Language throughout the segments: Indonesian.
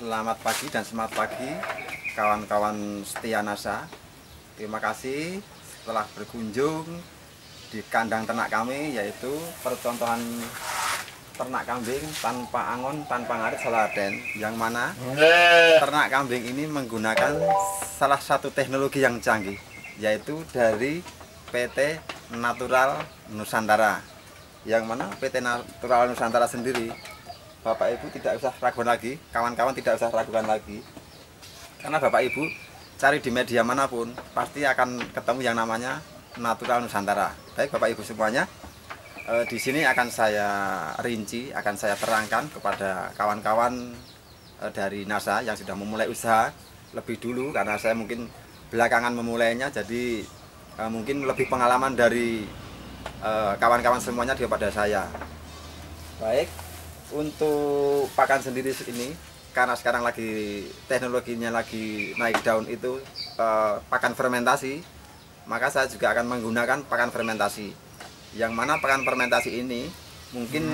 Selamat pagi dan semangat pagi kawan-kawan setia NASA. Terima kasih setelah berkunjung di kandang ternak kami, yaitu percontohan ternak kambing tanpa angon, tanpa ngarit Saladen, yang mana ternak kambing ini menggunakan salah satu teknologi yang canggih, yaitu dari PT Natural Nusantara. Yang mana PT Natural Nusantara sendiri, Bapak Ibu tidak usah ragukan lagi, kawan-kawan tidak usah ragukan lagi, karena Bapak Ibu cari di media manapun pasti akan ketemu yang namanya Natural Nusantara. Baik Bapak Ibu semuanya, di sini akan saya rinci, akan saya terangkan kepada kawan-kawan dari NASA yang sudah memulai usaha lebih dulu, karena saya mungkin belakangan memulainya, jadi mungkin lebih pengalaman dari kawan-kawan semuanya daripada saya. Baik, untuk pakan sendiri ini, karena sekarang lagi teknologinya lagi naik daun, itu pakan fermentasi, maka saya juga akan menggunakan pakan fermentasi. Yang mana pakan fermentasi ini mungkin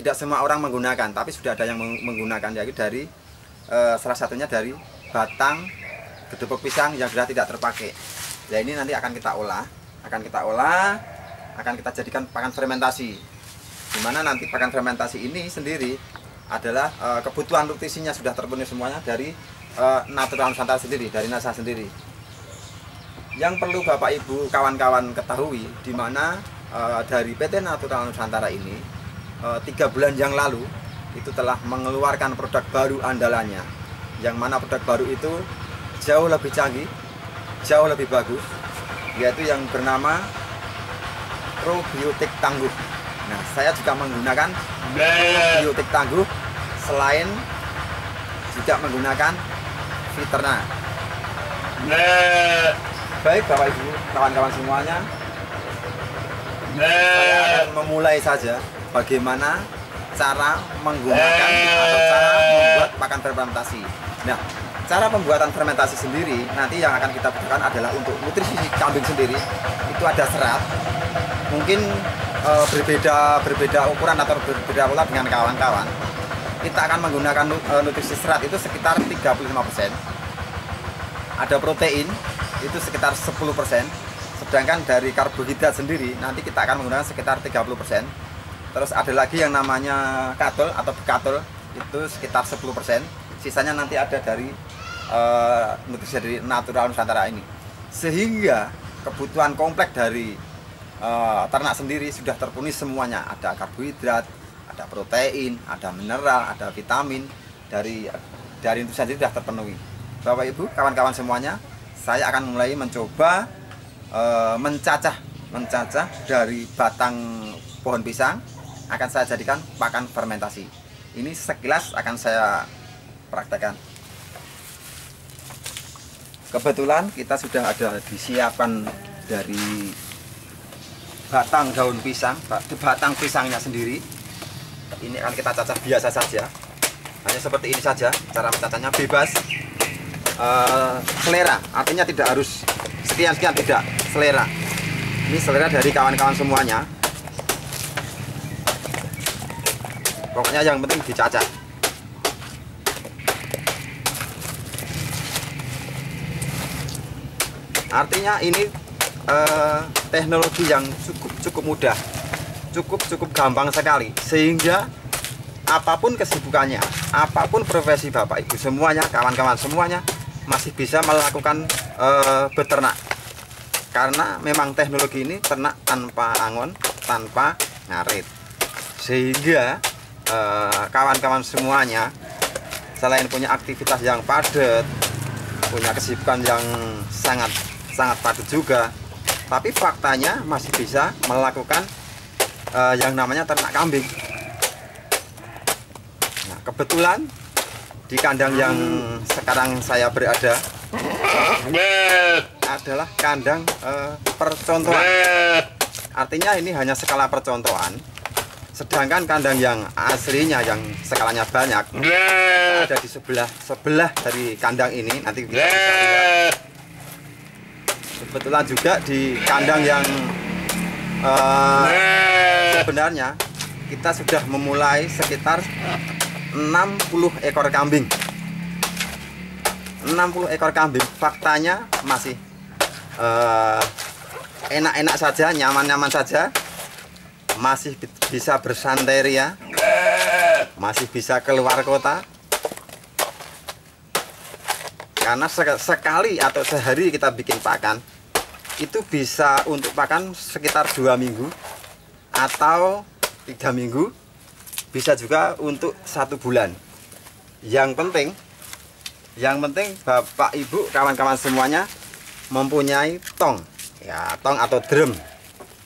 tidak semua orang menggunakan, tapi sudah ada yang menggunakan, yaitu dari salah satunya dari batang gedebok pisang yang sudah tidak terpakai. Ya, ini nanti akan kita olah, akan kita jadikan pakan fermentasi. Dimana nanti pakan fermentasi ini sendiri adalah kebutuhan nutrisinya sudah terpenuhi semuanya dari Natural Nusantara sendiri, dari NASA sendiri. Yang perlu Bapak Ibu kawan-kawan ketahui, dimana dari PT Natural Nusantara ini 3 bulan yang lalu itu telah mengeluarkan produk baru andalannya, yang mana produk baru itu jauh lebih canggih, jauh lebih bagus, yaitu yang bernama probiotik tangguh. Nah, saya juga menggunakan probiotik tangguh, selain juga menggunakan Viterna. Baik Bapak Ibu, kawan-kawan semuanya, saya akan memulai saja bagaimana cara menggunakan atau cara membuat pakan fermentasi. Nah, cara pembuatan fermentasi sendiri nanti yang akan kita butuhkan adalah untuk nutrisi kambing sendiri. Itu ada serat, mungkin berbeda ukuran atau berbeda pola dengan kawan-kawan. Kita akan menggunakan nutrisi serat itu sekitar 35%. Ada protein itu sekitar 10%. Sedangkan dari karbohidrat sendiri nanti kita akan menggunakan sekitar 30%. Terus ada lagi yang namanya katol atau bekatol, itu sekitar 10%. Sisanya nanti ada dari nutrisi dari Natural Nusantara ini. Sehingga kebutuhan komplek dari ternak sendiri sudah terpenuhi semuanya. Ada karbohidrat, ada protein, ada mineral, ada vitamin, dari nutrisi sendiri sudah terpenuhi. Bapak Ibu, kawan-kawan semuanya, saya akan mulai mencoba mencacah dari batang pohon pisang, akan saya jadikan pakan fermentasi. Ini sekilas akan saya praktekkan. Kebetulan kita sudah ada disiapkan dari batang daun pisang, batang pisangnya sendiri. Ini akan kita cacah biasa saja, hanya seperti ini saja. Cara mencacahnya bebas, selera, artinya tidak harus sekian-sekian, tidak, selera. Ini selera dari kawan-kawan semuanya. Pokoknya yang penting dicacah. Artinya ini teknologi yang cukup mudah, cukup gampang sekali, sehingga apapun kesibukannya, apapun profesi Bapak Ibu semuanya, kawan-kawan semuanya masih bisa melakukan beternak. Karena memang teknologi ini ternak tanpa angon, tanpa ngarit, sehingga kawan-kawan semuanya selain punya aktivitas yang padat, punya kesibukan yang sangat padat juga, tapi faktanya masih bisa melakukan yang namanya ternak kambing. Nah, kebetulan di kandang yang sekarang saya berada adalah kandang percontohan. Artinya ini hanya skala percontohan. Sedangkan kandang yang aslinya yang skalanya banyak ada di sebelah dari kandang ini. Nanti kita bisa lihat. Kebetulan juga di kandang yang sebenarnya kita sudah memulai sekitar 60 ekor kambing. 60 ekor kambing, faktanya masih enak-enak saja, nyaman-nyaman saja, masih bisa bersantai ria, masih bisa keluar kota. Karena sekali atau sehari kita bikin pakan, itu bisa untuk pakan sekitar 2 minggu atau 3 minggu, bisa juga untuk 1 bulan. Yang penting Bapak Ibu kawan-kawan semuanya mempunyai tong, ya, tong atau drum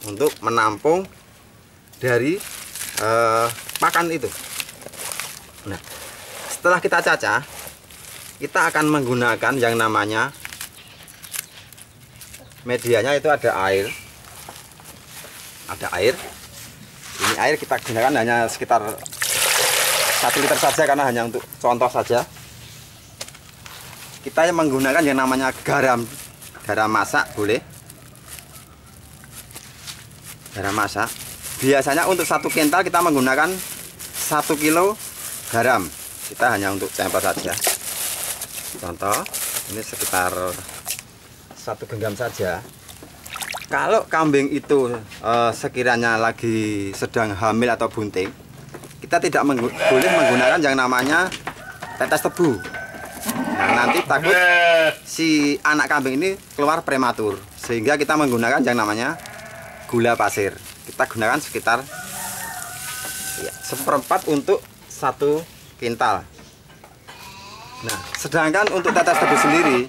untuk menampung dari pakan itu. Nah, setelah kita cacah, kita akan menggunakan yang namanya medianya, itu ada air. Ini air kita gunakan hanya sekitar 1 liter saja, karena hanya untuk contoh saja. Kita menggunakan yang namanya garam masak, boleh garam masak. Biasanya untuk 1 kental kita menggunakan 1 kilo garam. Kita hanya untuk sampel saja. Contoh, ini sekitar 1 genggam saja. Kalau kambing itu sekiranya lagi sedang hamil atau bunting, kita tidak boleh menggunakan yang namanya tetes tebu. Nah, nanti takut si anak kambing ini keluar prematur, sehingga kita menggunakan yang namanya gula pasir. Kita gunakan sekitar 1/4 untuk 1 kintal. Nah, sedangkan untuk tetes tebu sendiri,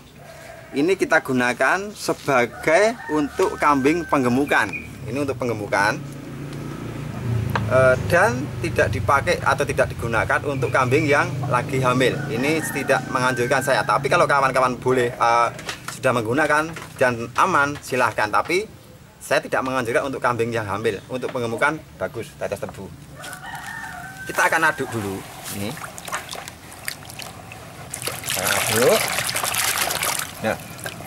ini kita gunakan sebagai untuk kambing penggemukan. Ini untuk penggemukan, dan tidak dipakai atau tidak digunakan untuk kambing yang lagi hamil. Ini tidak menganjurkan saya. Tapi kalau kawan-kawan boleh sudah menggunakan dan aman, silahkan. Tapi saya tidak menganjurkan untuk kambing yang hamil. Untuk penggemukan bagus tetes tebu. Kita akan aduk dulu. Ini. Aduk. Nah,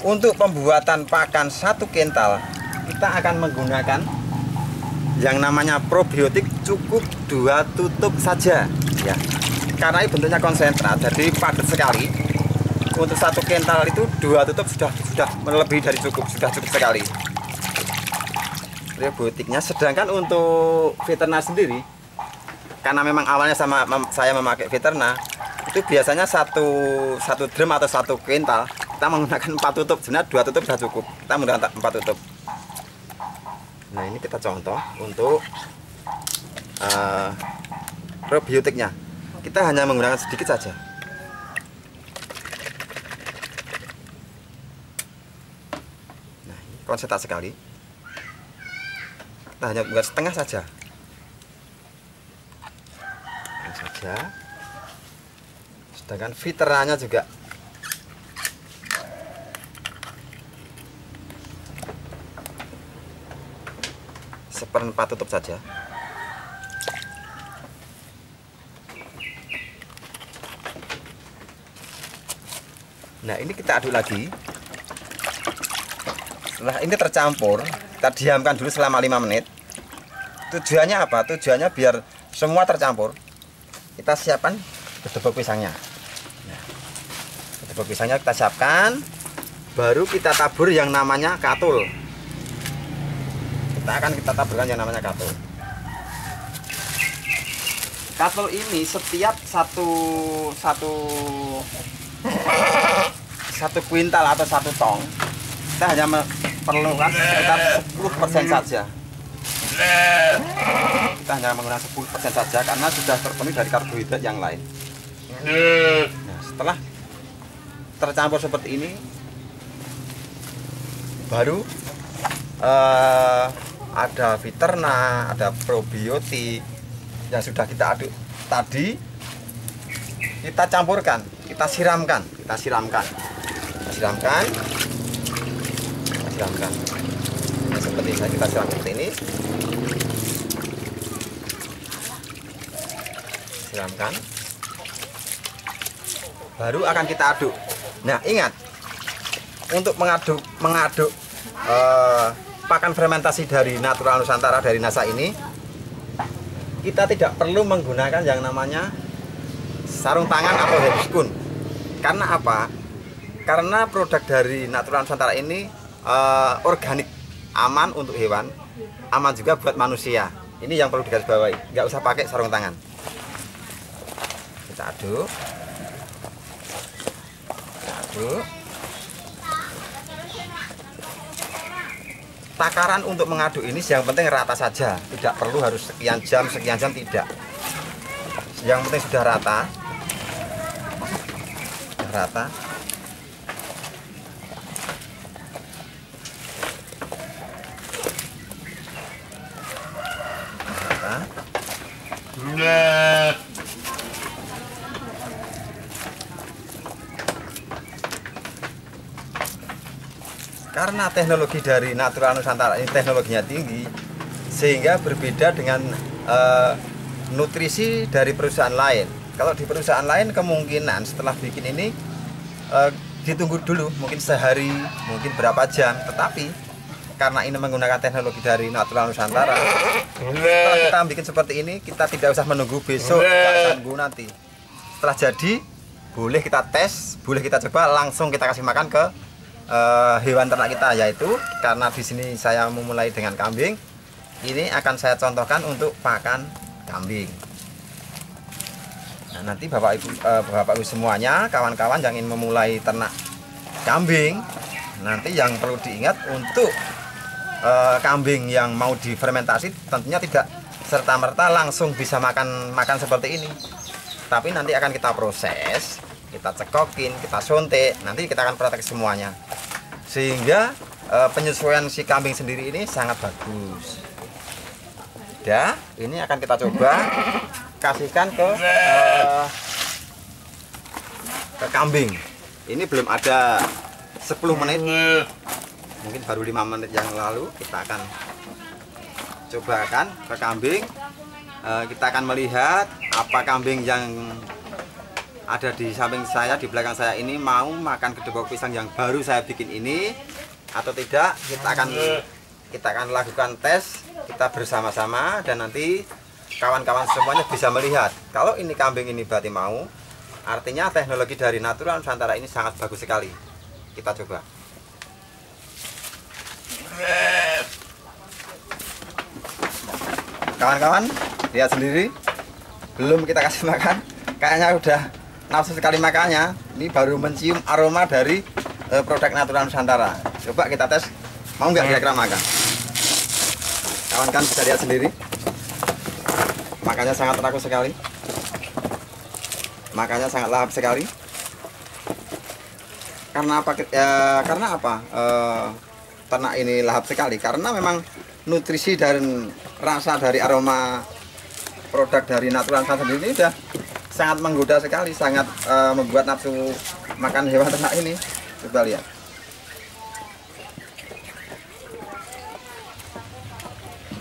untuk pembuatan pakan 1 kental, kita akan menggunakan yang namanya probiotik, cukup 2 tutup saja, ya. Karena ini bentuknya konsentrat, jadi padat sekali. Untuk 1 kental itu 2 tutup sudah melebihi dari cukup, sudah cukup sekali probiotiknya. Sedangkan untuk veteriner sendiri, karena memang awalnya saya memakai veteriner, itu biasanya satu drum atau 1 kental kita menggunakan 4 tutup. Sebenarnya 2 tutup sudah cukup, kita menggunakan 4 tutup. Nah, ini kita contoh untuk probiotiknya. Kita hanya menggunakan sedikit saja. Nah, ini konsentrat sekali. Kita hanya menggunakan setengah saja. Sedangkan veterinernya juga seperempat tutup saja. Nah, ini kita aduk lagi. Setelah ini tercampur, kita diamkan dulu selama 5 menit. Tujuannya apa? Tujuannya biar semua tercampur. Kita siapkan gedebok pisangnya. Nah, gedebok pisangnya kita siapkan, baru kita tabur yang namanya katul. Kita taburkan yang namanya katul. Katul ini setiap satu kuintal atau 1 tong, kita hanya memerlukan sekitar 10% saja. Kita hanya menggunakan 10% saja karena sudah terpenuhi dari karbohidrat yang lain. Nah, setelah tercampur seperti ini, baru ada veteriner, ada probiotik yang sudah kita aduk tadi, kita campurkan, kita siramkan. Nah, seperti ini, kita siram seperti ini. Siramkan. Baru akan kita aduk. Nah, ingat, untuk mengaduk pakan fermentasi dari Natural Nusantara, dari NASA ini, kita tidak perlu menggunakan yang namanya sarung tangan atau handscoon. Karena apa? Karena produk dari Natural Nusantara ini organik, aman untuk hewan, aman juga buat manusia. Ini yang perlu digarisbawahi, nggak usah pakai sarung tangan. Kita aduk. Takaran untuk mengaduk ini yang penting rata saja, tidak perlu harus sekian jam tidak. Yang penting sudah rata. Rata. Karena teknologi dari Natural Nusantara ini teknologinya tinggi, sehingga berbeda dengan nutrisi dari perusahaan lain. Kalau di perusahaan lain kemungkinan setelah bikin ini ditunggu dulu, mungkin sehari, mungkin berapa jam. Tetapi karena ini menggunakan teknologi dari Natural Nusantara, setelah kita bikin seperti ini, kita tidak usah menunggu besok, tunggu nanti. Setelah jadi, boleh kita tes, boleh kita coba, langsung kita kasih makan ke hewan ternak kita, yaitu karena di sini saya memulai dengan kambing. Ini akan saya contohkan untuk pakan kambing. Nah, nanti Bapak Ibu semuanya, kawan-kawan yang ingin memulai ternak kambing, nanti yang perlu diingat untuk kambing yang mau difermentasi tentunya tidak serta-merta langsung bisa makan seperti ini. Tapi nanti akan kita proses, kita cekokin, kita suntik, nanti kita akan praktek semuanya. Sehingga penyesuaian si kambing sendiri ini sangat bagus. Ya, ini akan kita coba kasihkan ke kambing. Ini belum ada 10 menit, mungkin baru 5 menit yang lalu kita akan cobakan ke kambing. Kita akan melihat apa kambing yang ada di samping saya, di belakang saya ini mau makan kedebok pisang yang baru saya bikin ini atau tidak. Kita akan lakukan tes kita bersama-sama, dan nanti kawan-kawan semuanya bisa melihat kalau ini kambing ini berarti mau, artinya teknologi dari Natural Nusantara ini sangat bagus sekali. Kita coba. Kawan-kawan lihat sendiri, belum kita kasih makan, kayaknya udah nafsu sekali makannya. Ini baru mencium aroma dari produk Natural Nusantara. Coba kita tes, mau nggak kira-kira makan? Kawan-kawan bisa lihat sendiri, makannya sangat rakus sekali, makannya sangat lahap sekali. Karena apa? Ternak ini lahap sekali karena memang nutrisi dan rasa dari aroma produk dari Natural Nusantara sendiri sudah sangat menggoda sekali, sangat membuat nafsu makan hewan ternak ini. Coba lihat.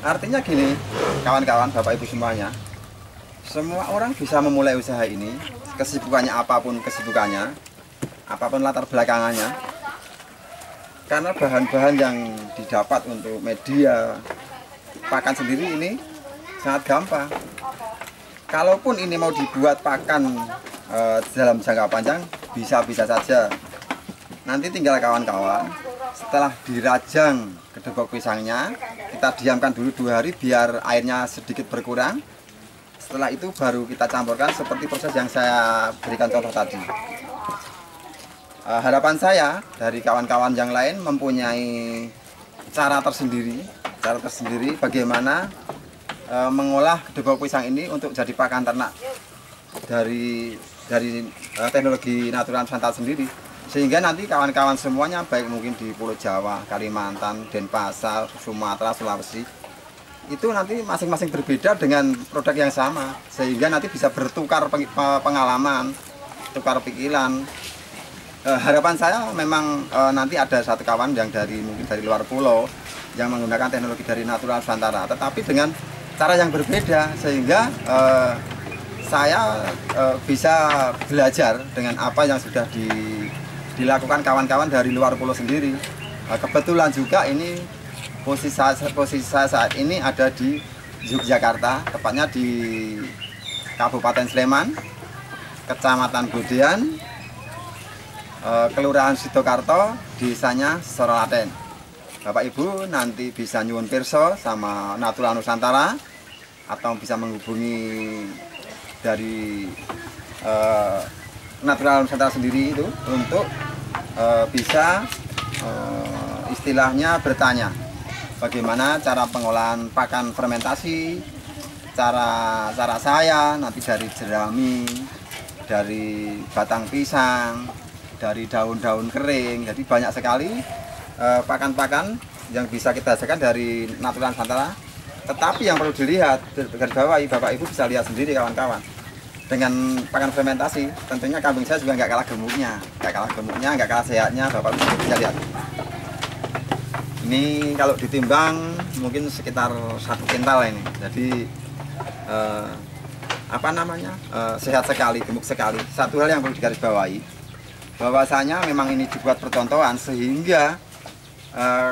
Artinya gini, kawan-kawan, Bapak Ibu semuanya, semua orang bisa memulai usaha ini, kesibukannya apapun kesibukannya, apapun latar belakangannya, karena bahan-bahan yang didapat untuk media pakan sendiri ini sangat gampang. Kalaupun ini mau dibuat pakan dalam jangka panjang, bisa-bisa saja. Nanti tinggal kawan-kawan, setelah dirajang kedebok pisangnya, kita diamkan dulu 2 hari biar airnya sedikit berkurang. Setelah itu baru kita campurkan seperti proses yang saya berikan contoh tadi. Harapan saya dari kawan-kawan yang lain mempunyai cara tersendiri bagaimana mengolah kedebok pisang ini untuk jadi pakan ternak dari teknologi Natural Nusantara sendiri. Sehingga nanti kawan-kawan semuanya, baik mungkin di Pulau Jawa, Kalimantan, Denpasar, Sumatera, Sulawesi, itu nanti masing-masing berbeda dengan produk yang sama. Sehingga nanti bisa bertukar pengalaman, tukar pikiran. Harapan saya memang nanti ada satu kawan yang mungkin dari luar pulau yang menggunakan teknologi dari Natural Nusantara, tetapi dengan cara yang berbeda, sehingga saya bisa belajar dengan apa yang sudah dilakukan kawan-kawan dari luar pulau sendiri. Kebetulan juga ini posisi saya saat ini ada di Yogyakarta, tepatnya di Kabupaten Sleman. Kecamatan Budian, Kelurahan Sidokarto, desanya Sorolaten. Bapak Ibu nanti bisa nyuwun pirsa sama Natural Nusantara atau bisa menghubungi dari Natural Nusantara sendiri itu untuk bisa istilahnya bertanya bagaimana cara pengolahan pakan fermentasi, cara saya nanti dari jerami, dari batang pisang, dari daun-daun kering. Jadi banyak sekali pakan-pakan yang bisa kita hasilkan dari Natural Nusantara. Tetapi yang perlu dilihat, garis Bapak Ibu bisa lihat sendiri kawan-kawan. Dengan pakan fermentasi, tentunya kambing saya juga nggak kalah gemuknya, nggak kalah sehatnya. Bapak Ibu bisa lihat. Ini kalau ditimbang mungkin sekitar 1 kintal ini. Jadi sehat sekali, gemuk sekali. Satu hal yang perlu digarisbawahi, bahwasanya memang ini dibuat percontohan sehingga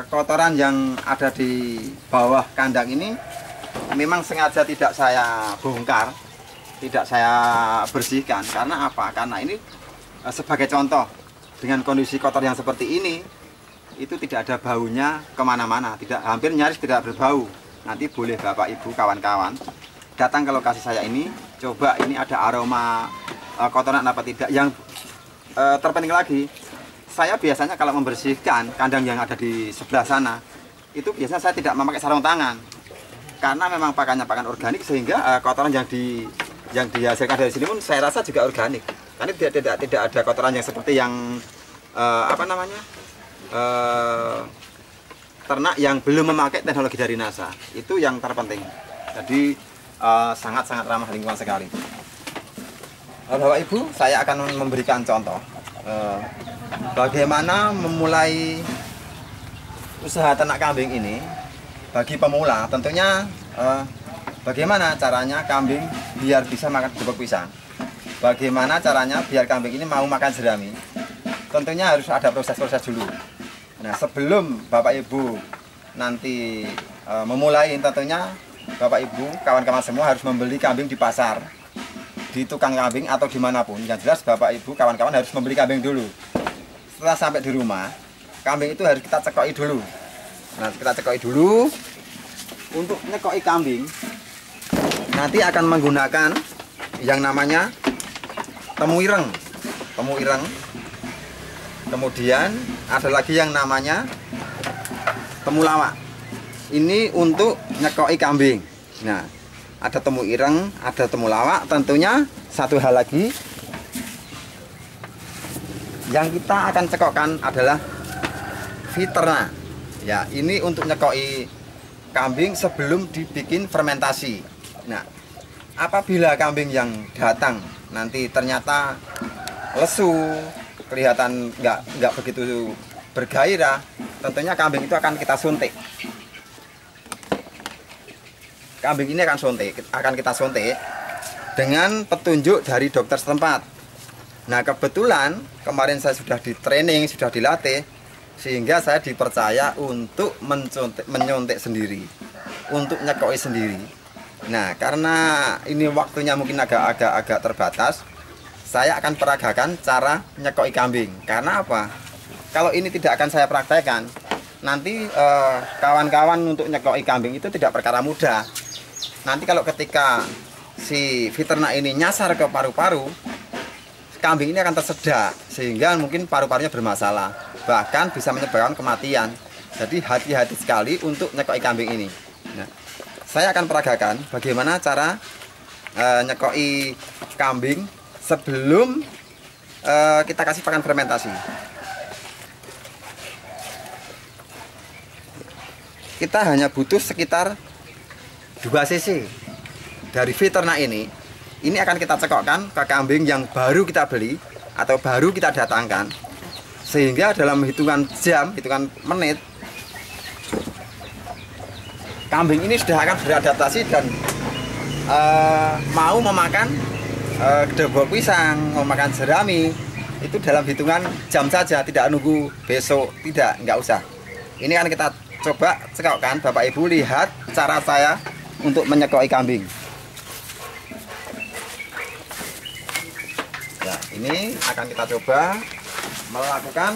kotoran yang ada di bawah kandang ini memang sengaja tidak saya bongkar, tidak saya bersihkan. Karena apa? Karena ini sebagai contoh, dengan kondisi kotor yang seperti ini, itu tidak ada baunya kemana-mana, hampir nyaris tidak berbau. Nanti boleh Bapak Ibu kawan-kawan datang ke lokasi saya ini, coba ini ada aroma kotoran apa tidak. Yang terpenting lagi, saya biasanya kalau membersihkan kandang yang ada di sebelah sana, itu biasanya saya tidak memakai sarung tangan, karena memang pakannya pakan organik, sehingga kotoran yang dihasilkan dari sini pun saya rasa juga organik. Karena tidak ada kotoran yang seperti yang ternak yang belum memakai teknologi dari NASA. Itu yang terpenting. Jadi sangat-sangat ramah lingkungan sekali. Bapak Ibu, saya akan memberikan contoh bagaimana memulai usaha ternak kambing ini bagi pemula. Tentunya bagaimana caranya kambing biar bisa makan gepuk pisang, bagaimana caranya biar kambing ini mau makan jerami. Tentunya harus ada proses-proses dulu. Nah, sebelum Bapak Ibu nanti memulai, tentunya Bapak Ibu, kawan-kawan semua harus membeli kambing di pasar, di tukang kambing atau dimanapun. Yang jelas Bapak Ibu, kawan-kawan harus membeli kambing dulu. Setelah sampai di rumah, kambing itu harus kita cekoki dulu. Nah, kita cekoki dulu. Untuk nyekoki kambing, nanti akan menggunakan yang namanya temu ireng. Kemudian ada lagi yang namanya temulawak. Ini untuk nyekoki kambing. Nah, ada temu ireng, ada temulawak. Tentunya satu hal lagi yang kita akan cekokkan adalah Viterna. Ya, ini untuk nyekoki kambing sebelum dibikin fermentasi. Nah, apabila kambing yang datang nanti ternyata lesu, kelihatan nggak begitu bergairah, tentunya kambing itu akan kita suntik. Kambing ini akan kita suntik dengan petunjuk dari dokter setempat. Nah, kebetulan kemarin saya sudah di training, sudah dilatih, sehingga saya dipercaya untuk menyuntik sendiri, untuk nyekoki sendiri. Nah, karena ini waktunya mungkin agak terbatas, saya akan peragakan cara nyekoki kambing. Karena apa? Kalau ini tidak akan saya praktekkan, nanti kawan-kawan untuk nyekoki kambing itu tidak perkara mudah. Nanti kalau ketika si Viterna ini nyasar ke paru-paru, kambing ini akan tersedak, sehingga mungkin paru-parunya bermasalah, bahkan bisa menyebabkan kematian. Jadi hati-hati sekali untuk nyekoki kambing ini. Nah, saya akan peragakan bagaimana cara nyekoki kambing sebelum kita kasih pakan fermentasi. Kita hanya butuh sekitar 2 cc dari Viterna ini. Ini akan kita cekokkan ke kambing yang baru kita beli atau baru kita datangkan, sehingga dalam hitungan jam, hitungan menit, kambing ini sudah akan beradaptasi dan mau memakan gepuk pisang, mau makan jerami. Itu dalam hitungan jam saja, tidak nunggu besok, nggak usah. Ini kan kita coba cekokkan. Bapak Ibu lihat cara saya untuk menyekoki kambing. ini akan kita coba melakukan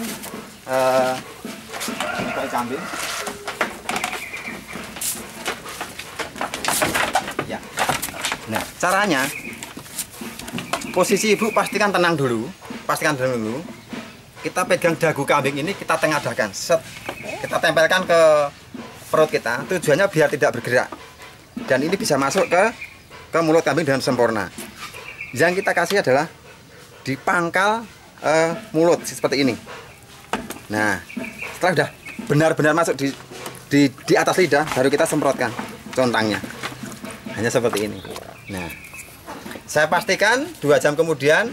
bayi kambing. Ya. Nah, caranya posisi ibu pastikan tenang dulu, Kita pegang dagu kambing ini, kita tengadakan, set, kita tempelkan ke perut kita. Tujuannya biar tidak bergerak, dan ini bisa masuk ke mulut kambing dengan sempurna. Yang kita kasih adalah di pangkal mulut seperti ini. Nah, setelah sudah benar-benar masuk di atas lidah, baru kita semprotkan contangnya. Hanya seperti ini. Nah, saya pastikan 2 jam kemudian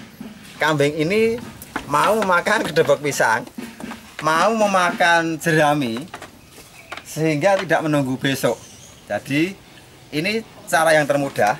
kambing ini mau memakan kedebok pisang, mau memakan jerami, sehingga tidak menunggu besok. Jadi ini cara yang termudah